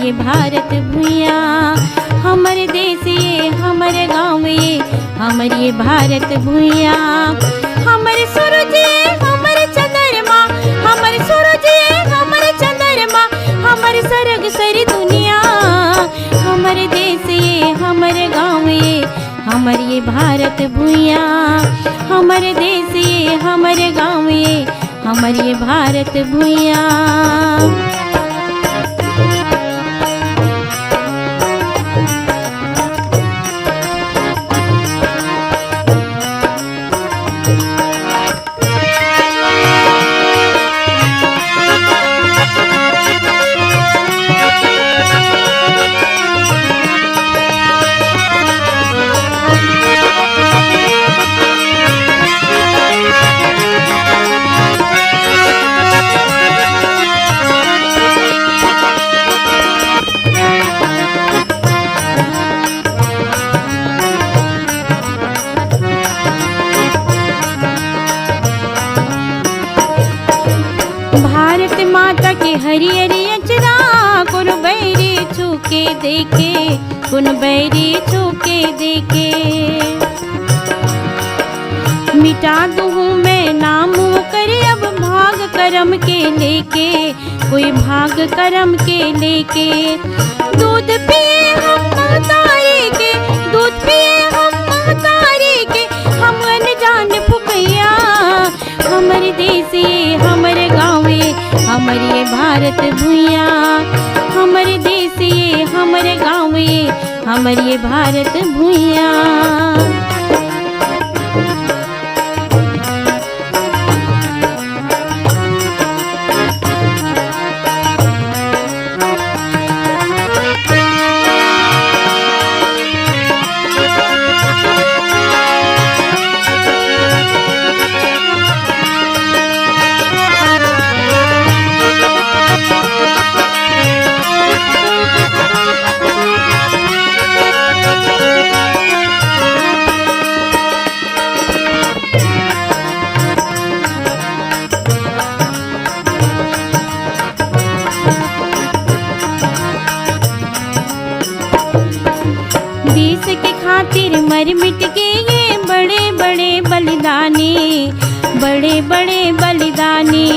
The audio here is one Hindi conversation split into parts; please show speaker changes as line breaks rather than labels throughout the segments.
ये भारत भुइया। हमर देश ये हमर गाँव ये हमर ये भारत भुइया। हमर सूरज ये हमर चंद्रमा, हमर सूरज ये हमर चंद्रमा, हमर सरग सरी दुनिया। हमर देश ये हमर गाँव ये हमर ये भारत भुइया। हमर देश ये हमर गाँव ये हमर ये भारत भुइया। भारत माता के हरी हरी अचरा, कुन बैरी छूके देखे, कुन बैरी छूके देखे। मिटा दूँ मैं नाम करे अब भाग करम के लेके, कोई भाग करम के लेके। दूध पिए हम महतारी के, दूध पिए हम महतारी के, हम अनजान फुकैया। हमर देश ये हमर गाँव ये हमर ये भारत भुइया। हमर देश ये हमर गाँव ये हमर ये भारत भुइया। देश के खातिर मर मिट के ये बड़े बड़े बलिदानी, बड़े बड़े बलिदानी।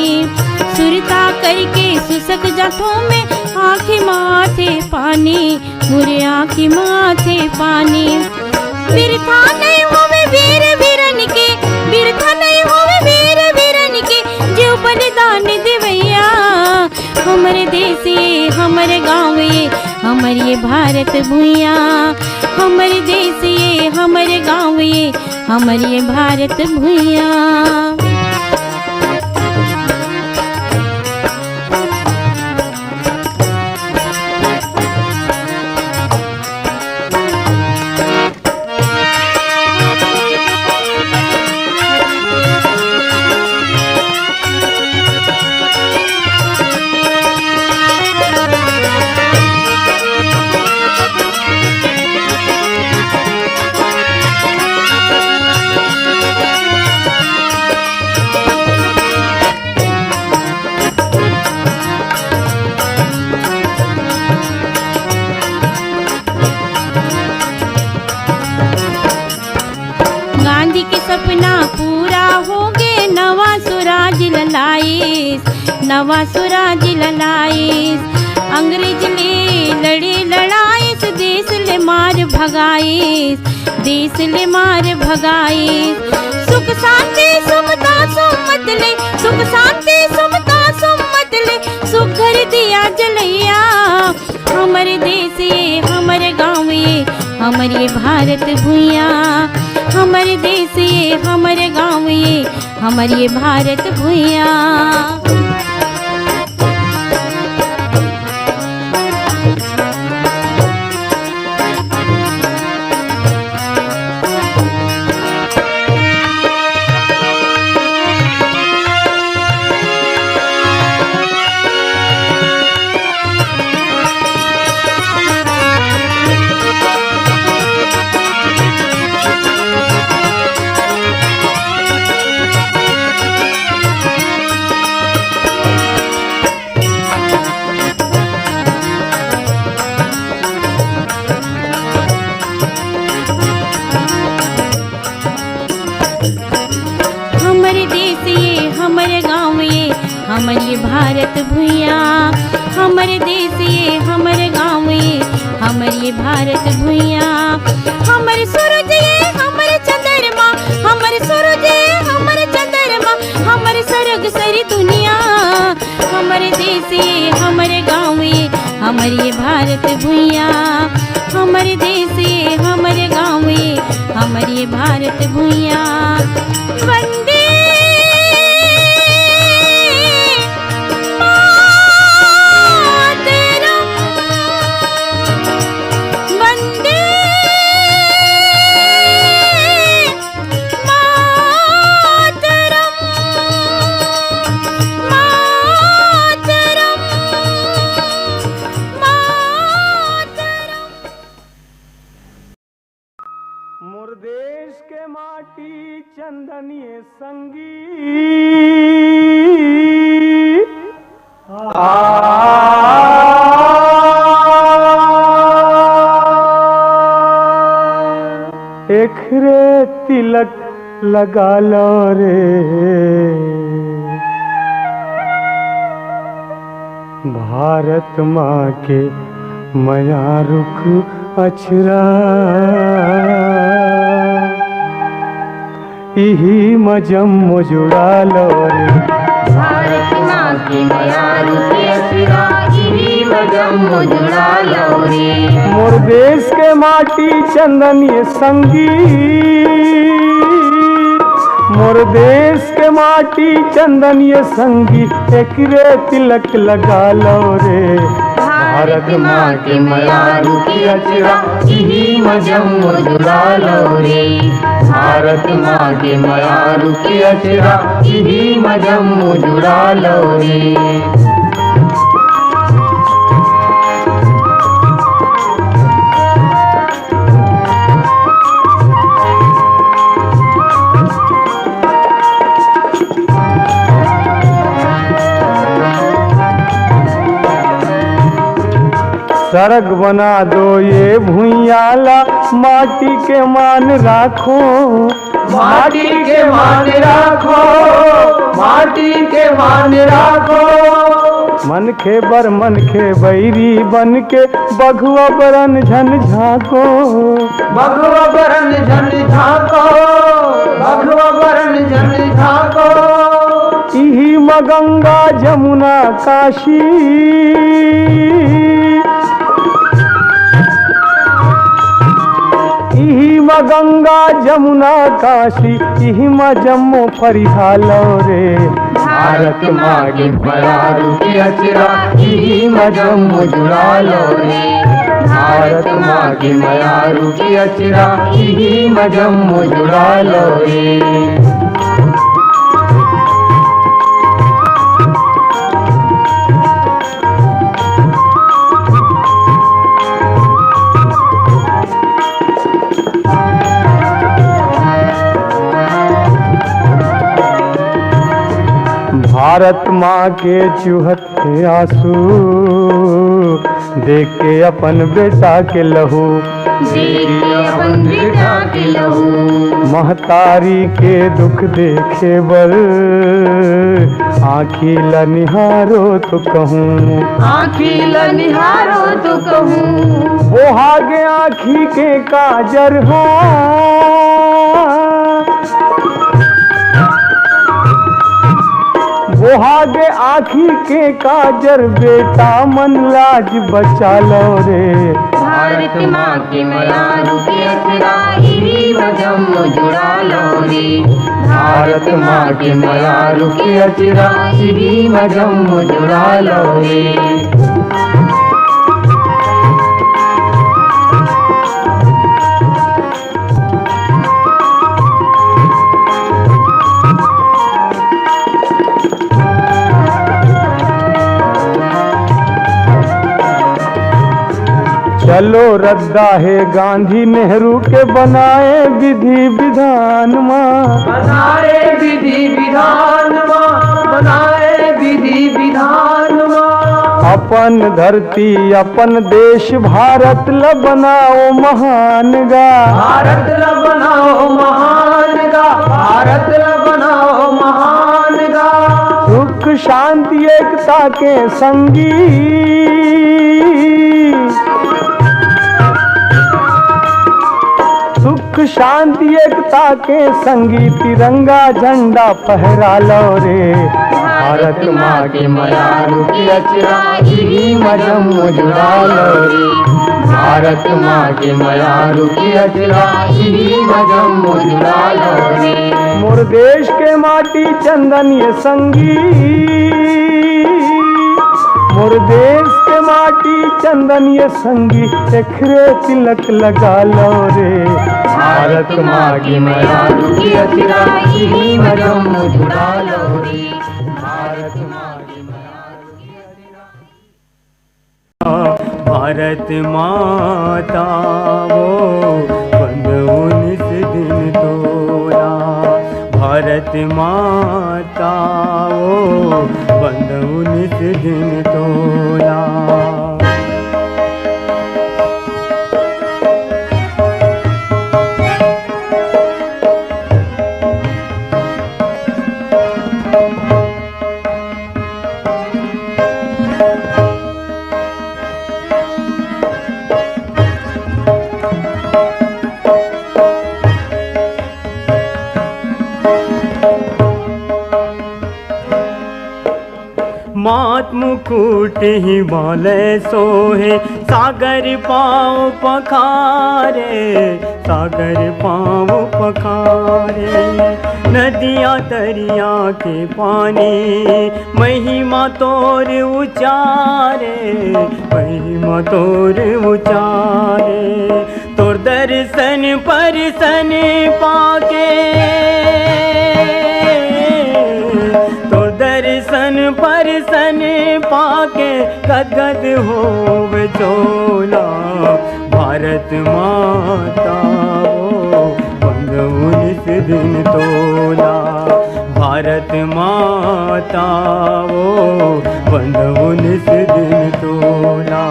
सुरता करके सुसक जाठों में आँखें माथे पानी, मुरे आँखें माथे पानी। बिरथा नहीं होवे वीर वीरन के, बिरथा नहीं होवे वीर वीरन के, जो बलिदान देवैया। हमर देश ये हमर गाँव ये हमर ये भारत भुइया। हमर देश ये हमर गाँव ये हमर ये भारत भुइया। गांधी के सपना पूरा हो गे, नवा स्वराज ललाइस, नवा स्वराज ललाइस। अंग्रेज ले लड़े लड़ाइस, देश ले मार भगाइस, देश ले मार भगाइस। सुख शांति समता सुमत ले, सुख शांति समता सुमत ले, सुख घर दिया जलैया। हमर देश ये हमर गाँव ये हमर ये भारत भुइया। हमर देश ये हमर गाँव ये हमर ये भारत भुइया। हमरे गाँव ये हमर ये भारत भुइया, हमर देश ये हमर गाँव ये हमर ये भारत भुइया। हमर सूरज ये हमर चंद्रमा, हमर सूरज ये हमर चंद्रमा, हमर सरग सरी दुनिया। हमर देश ये हमर गाँव ये हमर ये भारत भुइया, हमर देश ये हमर गाँव ये हमर ये भारत भुइया। वंदे
मोर देश के माटी चंदनिए संगी एकरे तिलक लगा लो रे, भारत माँ के मया रुख अछरा इही मजम जुड़ा लो रे,
भारत माँ की मया रुख अछरा इही मजम जुड़ा लो रे।
मोर देश के माटी चंदनिए संगी, मोर देश के माटी चंदनिए संगी एकरे तिलक लगा लो रे, भारत माँ की मया रुख अछरा इही मजम जुड़ा लो रे, भारत माँ की मया रुख अछरा इही मजम जुड़ा लो रे। सड़क बना दो ये भुइयाला माटी के मान राखो, माटी के मान राखो, माटी के मान राखो। मन के बर मन के बैरी बन के बघुआ बरन झन झाको, बघुआ बरन झन झाको, बघुआ बरन झन झाको। इही गंगा जमुना काशी, इहिमा गंगा जमुना काशी इहिमा जम्मू फरिहालो रे, भारत माँ की मया रुख अछरा इहिमा जम्मू जुड़ा लो रे, भारत माँ की मया रुख अछरा इहिमा जम्मू जुड़ा लो रे। भारत माँ के चूहत के आंसू देख के अपन बेटा के लहू,
देख के अपन बेटा के लहू।
महतारी के दुख देखे बर आँखी ला निहारो तो कहूँ,
आँखी ला निहारो तो कहूँ।
वो आगे आँखी के काजर हा, वो आगे आँखी के काजर बेटा मन लाज बचा लो रे,
भारत माँ की मया रुख अछरा इही मजम जुड़ा लो रे, भारत माँ की मया रुख अछरा इही मजम जुड़ा लो रे।
चलो रद्दा है गांधी नेहरू के बनाए विधि विधान माँ,
बनाए विधि विधान माँ, बनाए विधि विधान माँ।
अपन धरती अपन देश भारत ल बनाओ महान गा,
भारत ल बनाओ महान गा, भारत ल बनाओ महान गा।
शांति एकता के संगी, सुख शांति एकता के संगी, तिरंगा झंडा फहरा लो रे।
भारत माँ के मयारू की अचरा ही मजम जुड़ा लो रे। भारत माँ के मयारू की अचरा ही मजम जुड़ा लो रे।
मोर देश के माटी चंदन ये संगी, मोर देश के माटी चंदन ये संगी, एकरे तिलक लगा लो रे।
भारत माँ की मयारू की अचरा ही मजम जुड़ा लो रे। भारत माँ की मयारू की अचरा।
भारत माता वो बंद 19 दिन तोला, भारत माता वो बंद 19 दिन तोला। मात मुकुट हिमालय सोहे, सागर पाँव पखारे, सागर पाँव पखारे। नदियाँ दरिया के पानी, महिमा तोर उचारे, महिमा तोर उचारे। तोर दर्शन परसन पाके, दर्शन परसन पाके गदगद हो चोला। भारत माता वो बंद 19 दिन तोला, भारत माता वो बंद 19 दिन तोला।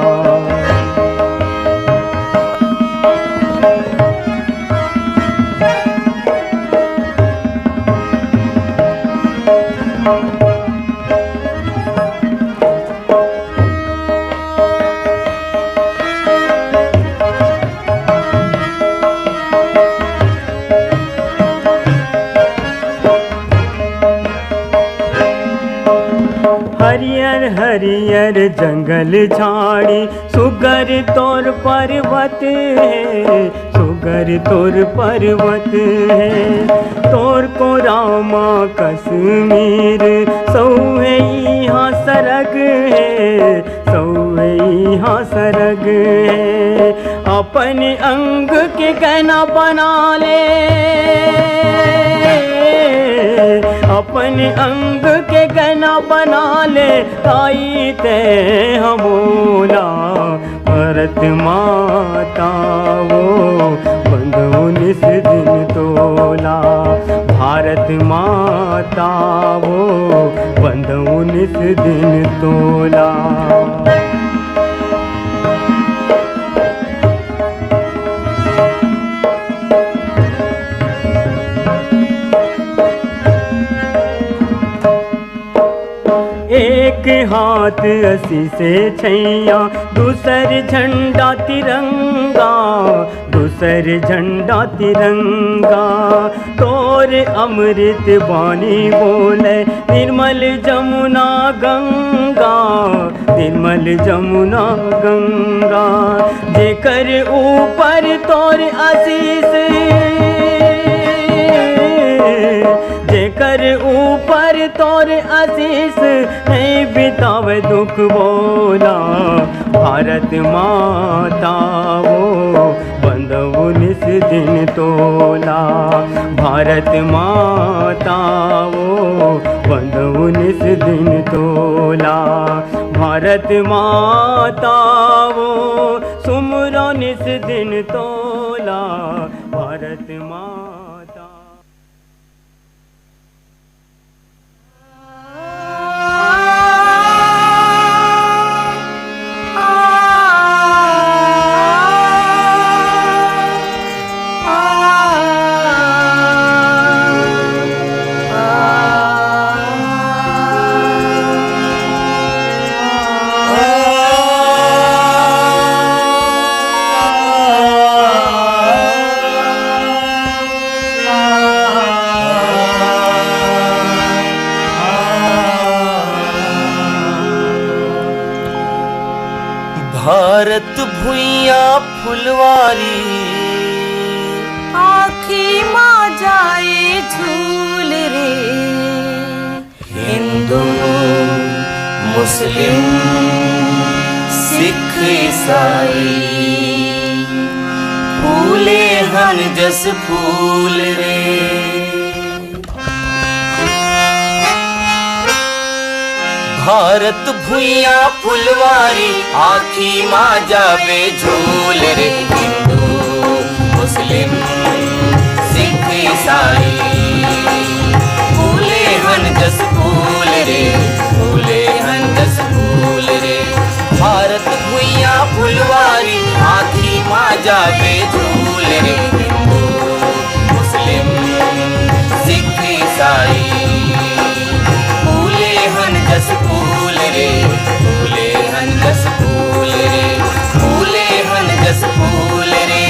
हरियर हरियर जंगल झाड़ी, सुगर तोर पर्वत है, सुगर तोर पर्वत है। तोर को रामा कश्मीर, सौहे यहाँ सरग है, सौहे यहाँ सरग है। अपने अंग के गहना बना ले, अपने अंग के गहना बना ले, ताई ते हमोला। भारत माता वो बंद 19 दिन तोला, भारत माता वो बंद 19 दिन तोला। एक हाथ असी से छैया, दूसर झंडा तिरंगा, दूसर झंडा तिरंगा। तोर अमृत बानी बोले, निर्मल जमुना गंगा, निर्मल जमुना गंगा। जेकर ऊपर तोर आशीष, जेकर ऊपर तोर आशीष, नहीं बितावे दुख बोला। भारत माता वो बंद 19 दिन तोला, भारत माता वो बंद 19 दिन तोला। भारत माता वो सुमरो 19 दिन तोला, भारत माता।
भारत भुइया फुलवारी
आखी माँ जाए झूल रे।
हिंदू मुस्लिम सिख ईसाई फूले हन जस फूल रे। भारत भुइया फुलवारी आखी माँ जावे झूल रे। हिंदू मुस्लिम सिख ईसाई फूले हन जस फूल रे, फूले हन जस फूल रे। भारत भुइया फुलवारी आखी माँ जावे झूल रे। हिंदू मुस्लिम सिख ईसाई फूले हन जस फूल रे, फूले हन जस फूल रे, फूले हन जस फूल रे।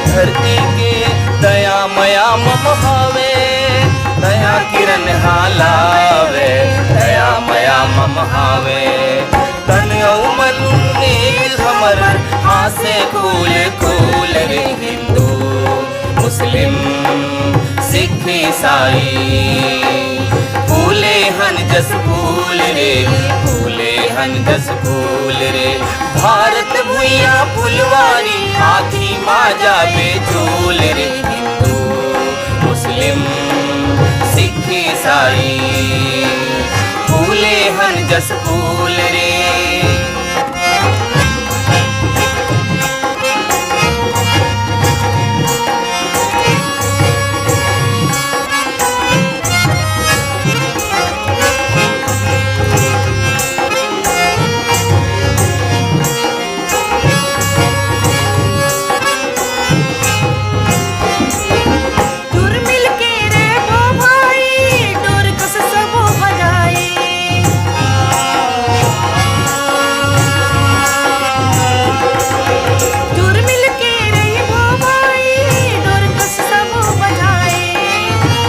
धरती के दया मया मम भावे, दया किरण हालावे, दया मया मम हावे। तन औ मन नेक हमर हासे खूल खूल रे। हिंदू मुस्लिम सिख ईसाई फूले हन जस फूल रे, फूले हन जस फूल रे। भारत भुइया फुलवारी आखी माँ जावे झूल रे। हिंदू मुस्लिम सिख ईसाई फूले हन जस फूल रे।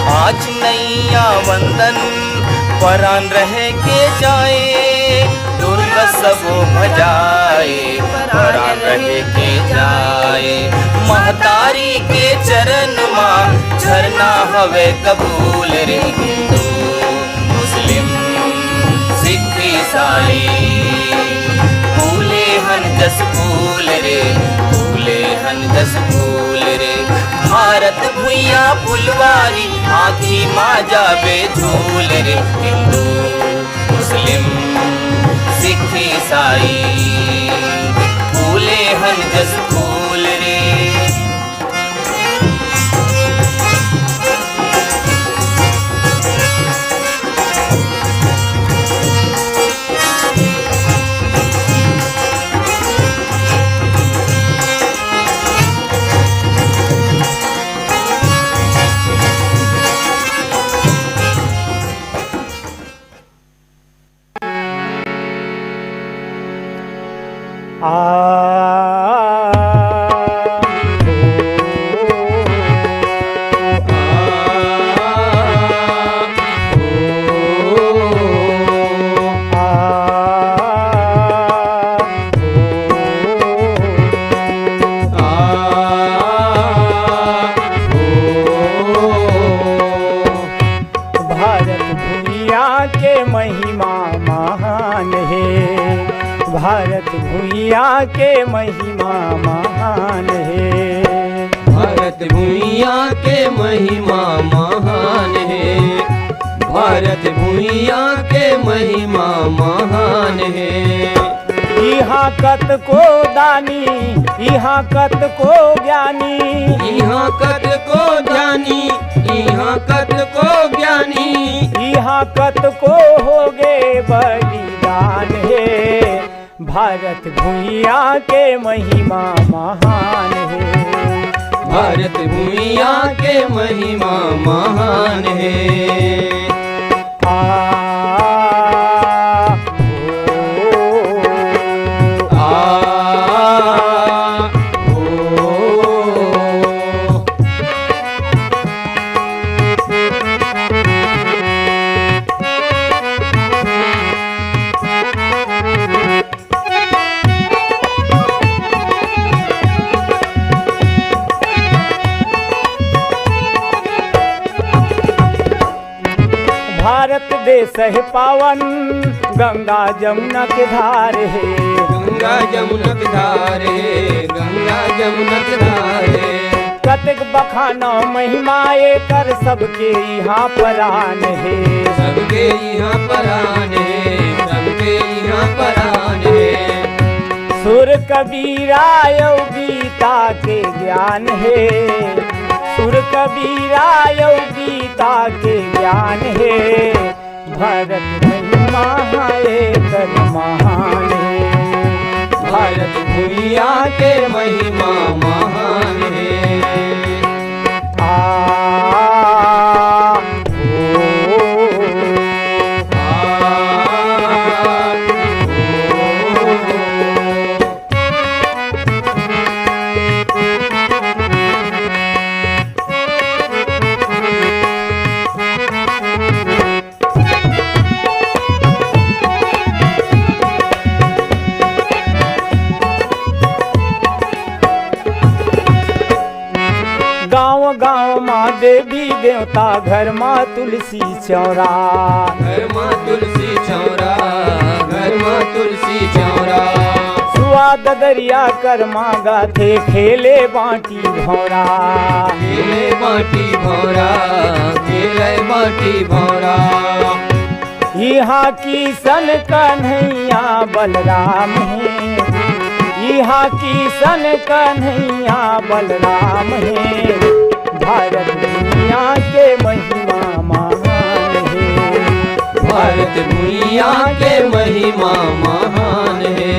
आज नैया वंदन परान रह के जाए, दुर्ग सब भजाए परान रह के जाए। महतारी के चरण माँ झरना हवे कबूल रे। हिंदू मुस्लिम सिख ईसाई फूले हन जस फूल रे, फूले हन जस फूल रे। भारत भुइया फुलवारी आखी माँ जावे झूल रे। हिंदू मुस्लिम सिख ईसाई फूले हन जस फूल रे।
भारत भुइया के महिमा महान है।
भारत भुइया के महिमा महान है। भारत भुइया के महिमा महान है।
यहाँ कत को दानी, यहाँ कत को ज्ञानी,
यहाँ कत को ज्ञानी, यहाँ कत को ज्ञानी,
यहाँ कत को होगे बलिदान है। भारत भूइया के महिमा महान है,
भारत भूइया के महिमा महान है।
भारत देश है पावन, गंगा जमुना के धार है,
गंगा जमुना के धार है, गंगा जमुना के धार है।
कतक बखाना महिमाए कर सबके यहाँ परान है,
सबके यहाँ परान है, सबके यहाँ परान है।
सुर कबीरा यो गीता के ज्ञान है, सुर कबीरा यो गीता के ज्ञान है। भारत महिमा है कर महान है,
भारत भूइया के महिमा महान है।
गाँव गाँव माँ देवी देवता, घर माँ तुलसी चौरा,
घर माँ तुलसी चौरा, घर माँ तुलसी चौरा।
सुआद दरिया कर माँ गाथे, खेले बाटी भौरा,
खेले बाटी भौरा, खेले बाटी भौरा।
यहाँ की सन कन्हैया बलराम है, यहाँ की सन कन्हैया बलराम है। भारत दुनिया के महिमा महान है,
भारत भूइया के महिमा महान है।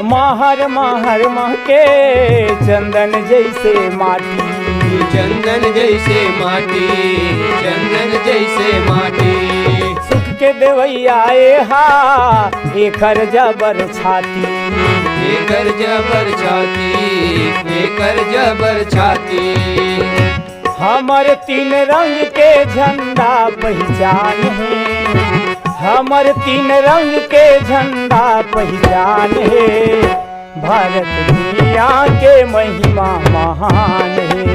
महर महर महके चंदन जैसे माटी,
चंदन जैसे माटी, चंदन जैसे माटी।
सुख के देवैया हा एकर जबर छाती,
एकर जबर छाती, एकर जबर छाती।
हमर तीन रंग के झंडा पहचान है, हमर तीन रंग के झंडा पहचान है। भारत दुनिया के महिमा महान है,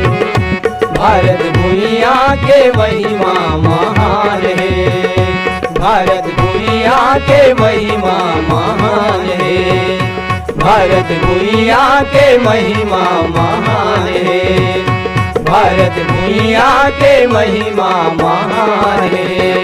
भारत भूइया के महिमा महान है। भारत भूइया के महिमा महान है। भारत भूइया के महिमा महान है। भारत भूइया के महिमा महान है।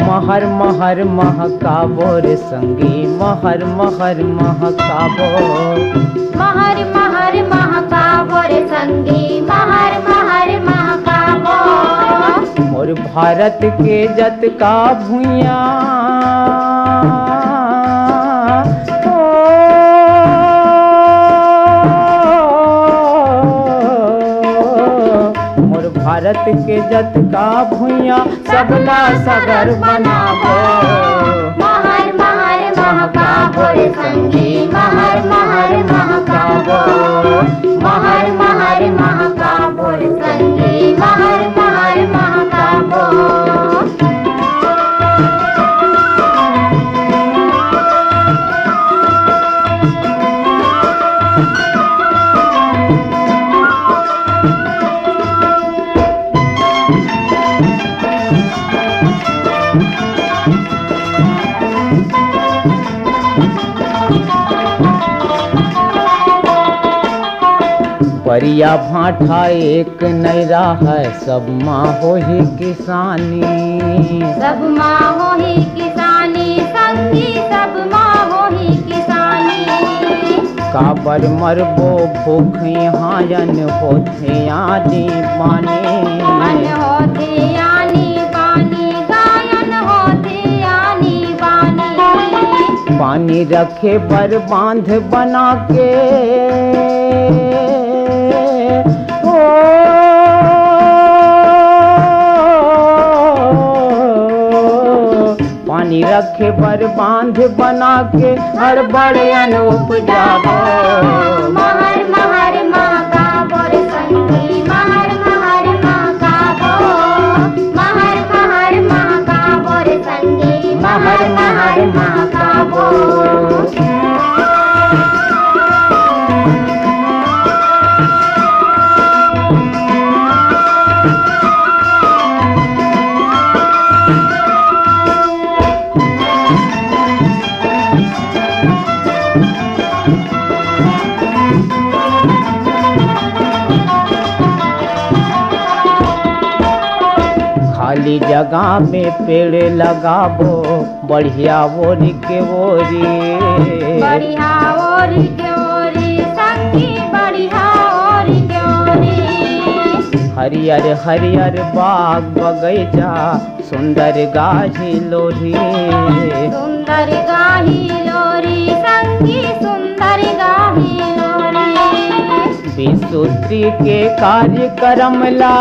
महर महर महकाबो रे संगी, महर महर महकाबो,
महर महर महकाबो रे संगी, महर महर महकाबो।
मोर भारत के जत का भुइया
भारत के जत का भुइया सबला सगर बनाबो।
महर महर महकाबो रे संगी महर महर महकाबो। महर महर महकाबो रे संगी महर महर महकाबो।
परिया भाठा एक नैरा है सब माँ हो ही किसानी।
सब माँ हो ही किसानी संगी सब माँ हो ही किसानी।
काबर मरबो भूख हायन होथे आनी पानी।
मन होते आनी पानी गायन होते आनी पानी।
पानी रखे बर बांध बना के पानी रखे बर बांध बना के हड़बड़ियन उपजाबो।
महर महर महकाबो रे संगी महर महर महकाबो। महर महर महकाबो रे संगी महर महर महकाबो।
खाली जगह में पेड़ लगाबो बढ़िया ओरी के ओरी।
बढ़िया ओरी के ओरी संगी बढ़िया ओरी के ओरी।
हरियर हरियर बाग बगैचा सुंदर गाही लोरी।
सुंदर गाही लोरी संगी सुंदर गाही लोरी।
विसूत्री के कार्यक्रम ला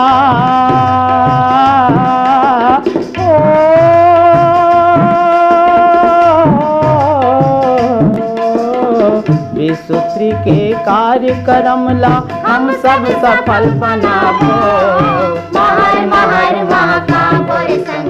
विसूत्री के कार्यक्रम ला हम सब सफल बनाबो।
महर महर महकाबो रे संगी